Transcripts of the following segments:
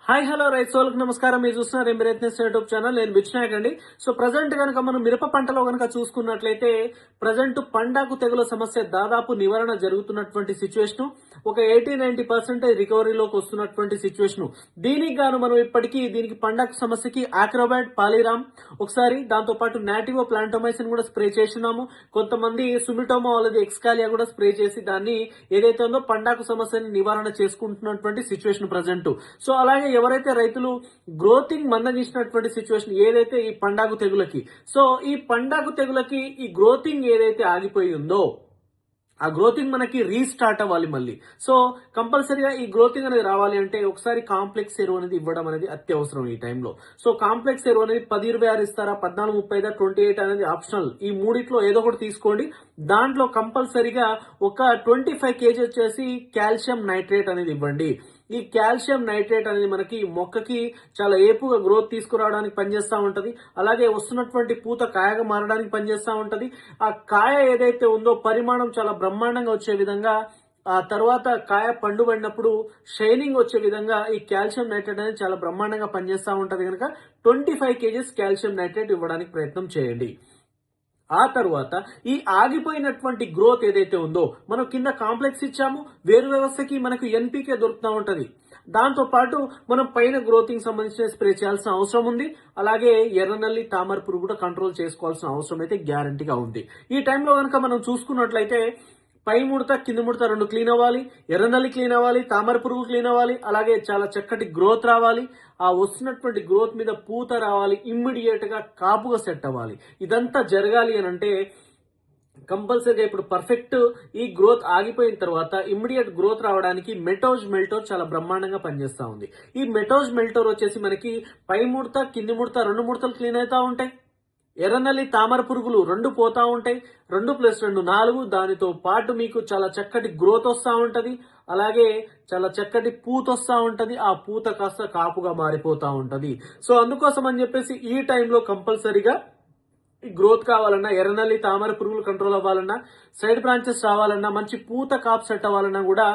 Hi hello రైతులకు నమస్కారం. మీరు చూస్తున్నారు ఎంబీరేట్నెస్ యూట్యూబ్ ఛానల్. నేను బిచ్నాయక్ అండి. సో ప్రజెంట్ కనుక మనం మిరప పంటలో కనుక చూసుకున్నట్లయితే ప్రజెంట్ పండాకు తెగుల సమస్య దాదాపు నివారణ జరుగుతున్నటువంటి సిచ్యువేషన్, ఒక 80-90% రికవరీలోకి వస్తున్నటువంటి సిచ్యువేషన్. దీనికి గాను మనం ఇప్పటికీ దీనికి పండాకు సమస్యకి ఆక్రోబాట్, పాలిరామ్, ఒకసారి దాంతో పాటు నాటివో ప్లాంటోమైసిన్ కూడా స్ప్రే చేస్తున్నాము. కొంతమంది సుమిటోమో వాళ్ళది ఎక్స్కాలియా కూడా స్ప్రే చేసి దాన్ని ఏదైతే ఉందో పండాకు సమస్యని నివారణ చేసుకుంటున్నటువంటి సిచ్యువేషన్ ప్రజెంట్. సో అలాగే ఎవరైతే రైతులు గ్రోతింగ్ మందగించినటువంటి సిచ్యువేషన్ ఏదైతే ఈ పండాగు తెగులకి, సో ఈ పండాగు తెగులకి ఈ గ్రోతింగ్ ఏదైతే ఆగిపోయి ఉందో ఆ గ్రోతింగ్ మనకి రీస్టార్ట్ అవ్వాలి మళ్ళీ. సో కంపల్సరీగా ఈ గ్రోతింగ్ అనేది రావాలి అంటే ఒకసారి కాంప్లెక్స్ ఎరువు అనేది ఇవ్వడం అనేది అత్యవసరం ఈ టైంలో. సో కాంప్లెక్స్ ఎరువు అనేది 10-26 ఇస్తారా, 14-30, 28 అనేది ఆప్షనల్. ఈ మూడిట్లో ఏదో ఒకటి తీసుకోండి. దాంట్లో కంపల్సరీగా ఒక 25 kg వచ్చేసి కాల్షియం నైట్రేట్ అనేది ఇవ్వండి. ఈ కాల్షియం నైట్రేట్ అనేది మనకి మొక్కకి చాలా ఏపుగా గ్రోత్ తీసుకురావడానికి పనిచేస్తూ ఉంటది. అలాగే వస్తున్నటువంటి పూత కాయగా మారడానికి పనిచేస్తూ ఉంటది. ఆ కాయ ఏదైతే ఉందో పరిమాణం చాలా బ్రహ్మాండంగా వచ్చే విధంగా, ఆ తర్వాత కాయ పండుబడినప్పుడు షైనింగ్ వచ్చే విధంగా ఈ కాల్షియం నైట్రేట్ అనేది చాలా బ్రహ్మాండంగా పనిచేస్తూ ఉంటది. కనుక 25 kg కాల్షియం నైట్రేట్ ఇవ్వడానికి ప్రయత్నం చేయండి. ఆ తర్వాత ఈ ఆగిపోయినటువంటి గ్రోత్ ఏదైతే ఉందో మనం కింద కాంప్లెక్స్ ఇచ్చాము, వేరు వ్యవస్థకి మనకు ఎన్పీకే దొరుకుతూ ఉంటది. దాంతో పాటు మనం పైన గ్రోతింగ్ సంబంధించిన స్ప్రే చేయాల్సిన అవసరం ఉంది. అలాగే ఎర్రనల్లి, తామర పురుగు కూడా కంట్రోల్ చేసుకోవాల్సిన అవసరం అయితే గ్యారంటీగా ఉంది. ఈ టైంలో కనుక మనం చూసుకున్నట్లయితే పై ముడత, కింది ముడత రెండు క్లీన్ అవ్వాలి, ఎర్రనల్లి క్లీన్ అవ్వాలి, తామర పురుగు క్లీన్ అవ్వాలి, అలాగే చాలా చక్కటి గ్రోత్ రావాలి. ఆ వస్తున్నటువంటి గ్రోత్ మీద పూత రావాలి, ఇమ్మీడియట్ గా కాపుగా సెట్ అవ్వాలి. ఇదంతా జరగాలి అని అంటే కంపల్సరీగా ఇప్పుడు పర్ఫెక్ట్ ఈ గ్రోత్ ఆగిపోయిన తర్వాత ఇమ్మీడియట్ గ్రోత్ రావడానికి మెటోజ్ మెల్టోర్ చాలా బ్రహ్మాండంగా పనిచేస్తా ఉంది. ఈ మెటోజ్ మెల్టోర్ వచ్చేసి మనకి పై ముడత, కింది ముడత రెండు ముడతలు క్లీన్ అవుతా ఉంటాయి. ఎర్రనల్లి, తామర పురుగులు రెండు పోతా ఉంటాయి. 2+2 4. దానితో పాటు మీకు చాలా చక్కటి గ్రోత్ వస్తూ ఉంటది. అలాగే చాలా చక్కటి పూత వస్తూ ఉంటది. ఆ పూత కాస్త కాపుగా మారిపోతా ఉంటది. సో అందుకోసం అని చెప్పేసి ఈ టైంలో కంపల్సరీగా గ్రోత్ కావాలన్నా, ఎర్రనల్లి, తామర పురుగులు కంట్రోల్ అవ్వాలన్నా, సైడ్ బ్రాంచెస్ రావాలన్నా, మంచి పూత కాపు సెట్ అవ్వాలన్నా కూడా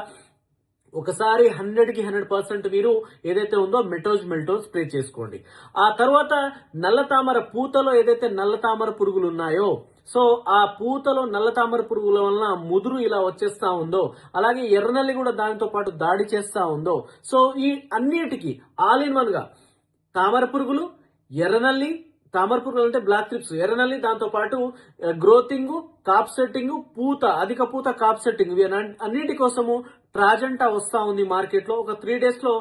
ఒకసారి 100కి 100% మీరు ఏదైతే ఉందో మెటోజ్ మెల్టోజ్ స్ప్రే చేసుకోండి. ఆ తర్వాత నల్ల తామర పూతలో ఏదైతే నల్ల తామర పురుగులు ఉన్నాయో, సో ఆ పూతలో నల్ల తామర పురుగుల వలన ముదురు ఇలా వచ్చేస్తా ఉందో, అలాగే ఎర్రనల్లి కూడా దానితో పాటు దాడి చేస్తా ఉందో, సో ఈ అన్నిటికీ ఆల్ ఇన్ వన్ గా తామర పురుగులు, ఎర్రనల్లి, తామర పురుగులు అంటే బ్లాక్ ట్రిప్స్, ఎర్రనల్లి, దాంతో పాటు గ్రోతింగ్, కాప్ సెట్టింగ్, పూత, అధిక పూత, కాప్ సెట్టింగ్, అన్నిటి కోసము ట్రాజెంటా వస్తా ఉంది మార్కెట్ లో. ఒక 3 days లో